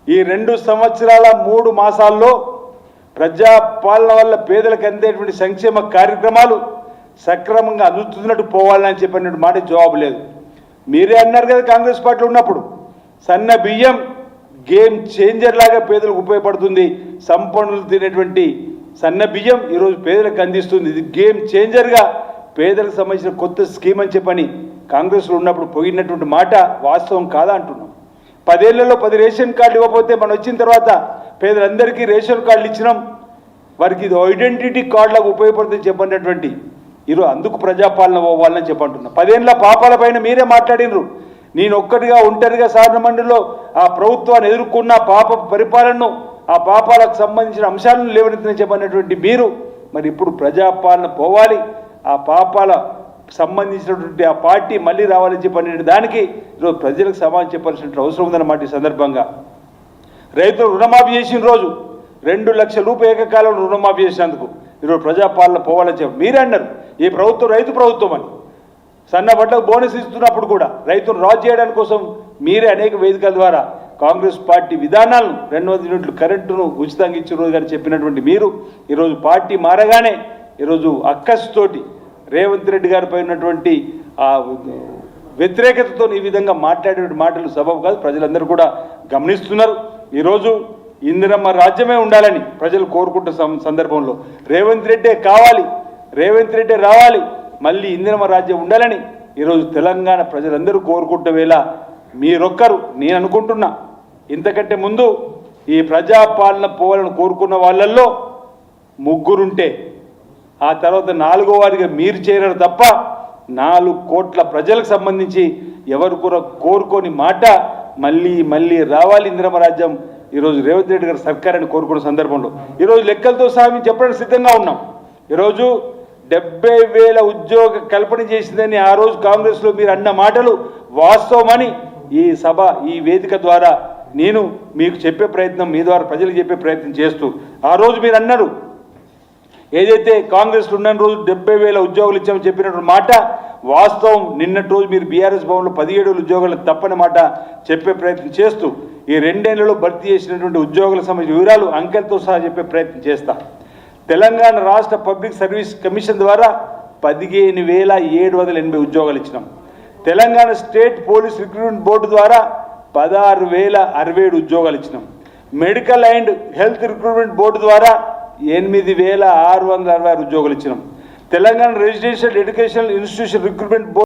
ఈ 2 సంవత్సరాల 3 మాసాల్లో ప్రజాపాలన వల్ల పేదలకు అందేటువంటి సంక్షేమ కార్యక్రమాలు సక్రమంగా అందుతున్నట్టు పోవాలని చెప్పినట్టు మాట జవాబు లేదు. మీరే అన్నారు కదా కాంగ్రెస్ పార్టీలో ఉన్నప్పుడు, సన్న బియ్యం గేమ్ చేంజర్ లాగా పేదలకు ఉపయోగపడుతుంది, సంపన్నులు తినేటువంటి సన్న బియ్యం ఈరోజు పేదలకు అందిస్తుంది, ఇది గేమ్ చేంజర్గా పేదలకు సంబంధించిన కొత్త స్కీమ్ అని చెప్పని కాంగ్రెస్లో ఉన్నప్పుడు పోయినటువంటి మాట వాస్తవం కాదా అంటున్నాం. 10 ఏళ్లలో 10 రేషన్ కార్డులు ఇవ్వకపోతే మనం వచ్చిన తర్వాత పేదలందరికీ రేషన్ కార్డులు ఇచ్చినాం, వారికి ఇది ఐడెంటిటీ కార్డులకు ఉపయోగపడుతుందని చెప్పినటువంటి ఈరోజు అందుకు ప్రజాపాలన పోవాలని చెప్పంటున్నా. 10 ఏళ్ల పాపాల పైన మీరే మాట్లాడినరు. నేను ఒంటరిగా సాధారణ మండలిలో ఆ ప్రభుత్వాన్ని ఎదుర్కొన్న పాప పరిపాలనను, ఆ పాపాలకు సంబంధించిన అంశాలను లేవనెత్తిన చెప్పినటువంటి మీరు మరి ఇప్పుడు ప్రజాపాలన పోవాలి, ఆ పాపాల సంబంధించినటువంటి ఆ పార్టీ మళ్ళీ రావాలని చెప్పిన దానికి ఈరోజు ప్రజలకు సమాధానం చెప్పాల్సిన అవసరం ఉందన్నమాట. ఈ సందర్భంగా రైతులు రుణమాఫీ చేసిన రోజు 2 లక్షల రూపాయలు ఏకకాలంలో రుణమాఫీ చేసినందుకు ఈరోజు ప్రజాపాలన పోవాలని చెప్పి మీరే అన్నారు. ఈ ప్రభుత్వం రైతు ప్రభుత్వం అని. సన్న వడ్లకు బోనస్ ఇస్తున్నప్పుడు కూడా రైతును రాజు చేయడానికి కోసం మీరే అనేక వేదికల ద్వారా కాంగ్రెస్ పార్టీ విధానాలను 200 యూనిట్లు కరెంటును ఉచితంగా ఇచ్చిన రోజు కానీ చెప్పినటువంటి మీరు ఈరోజు పార్టీ మారగానే ఈరోజు అక్కసుతోటి రేవంత్ రెడ్డి గారిపై ఉన్నటువంటి ఆ వ్యతిరేకతతో ఈ విధంగా మాట్లాడే మాటలు సబబు కాదు. ప్రజలందరూ కూడా గమనిస్తున్నారు. ఈరోజు ఇందిరమ్మ రాజ్యమే ఉండాలని ప్రజలు కోరుకుంటున్న సందర్భంలో రేవంత్ రెడ్డే కావాలి, రేవంత్ రెడ్డే రావాలి, మళ్ళీ ఇందిరమ్మ రాజ్యం ఉండాలని ఈరోజు తెలంగాణ ప్రజలందరూ కోరుకుంటున్న వేళ మీరొక్కరు, నేను అనుకుంటున్నా ఇంతకంటే ముందు ఈ ప్రజాపాలన పోవాలని కోరుకున్న వాళ్ళల్లో 3 ఉంటే ఆ తర్వాత 4వ వారిగా మీరు చేరారు తప్ప 4 కోట్ల ప్రజలకు సంబంధించి ఎవరు కూడా కోరుకోని మాట మళ్ళీ రావాలి ఇందిరమ్మ రాజ్యం ఈరోజు రేవంత్ రెడ్డి గారి సర్కారాన్ని కోరుకున్న సందర్భంలో ఈరోజు లెక్కలతో సహా మేము చెప్పడానికి సిద్ధంగా ఉన్నాం. ఈరోజు 70,000 ఉద్యోగ కల్పన చేసిందని ఆ రోజు కాంగ్రెస్లో మీరు అన్న మాటలు వాస్తవమని ఈ సభ, ఈ వేదిక ద్వారా నేను మీకు చెప్పే ప్రయత్నం, మీ ద్వారా ప్రజలకు చెప్పే ప్రయత్నం చేస్తూ, ఆ రోజు మీరు అన్నారు ఏదైతే కాంగ్రెస్లో ఉన్న రోజు 70,000 ఉద్యోగాలు ఇచ్చామని చెప్పినటువంటి మాట వాస్తవం. నిన్నటి రోజు మీరు బీఆర్ఎస్ భవన్లో 17,000 ఉద్యోగాలను తప్పని మాట చెప్పే ప్రయత్నం చేస్తూ ఈ 2 ఏళ్లలో భర్తీ చేసినటువంటి ఉద్యోగుల సంబంధించిన వివరాలు అంకెలతో సహా చెప్పే ప్రయత్నం చేస్తా. తెలంగాణ రాష్ట్ర పబ్లిక్ సర్వీస్ కమిషన్ ద్వారా 15,780 ఉద్యోగాలు ఇచ్చినాం. Telangana state police recruitment board ద్వారా 16,067 ఉద్యోగాలు ఇచ్చినాం. Medical and health recruitment board ద్వారా 8,666 ఉద్యోగాలు ఇచ్చినాం. Telangana residential educational institution recruitment board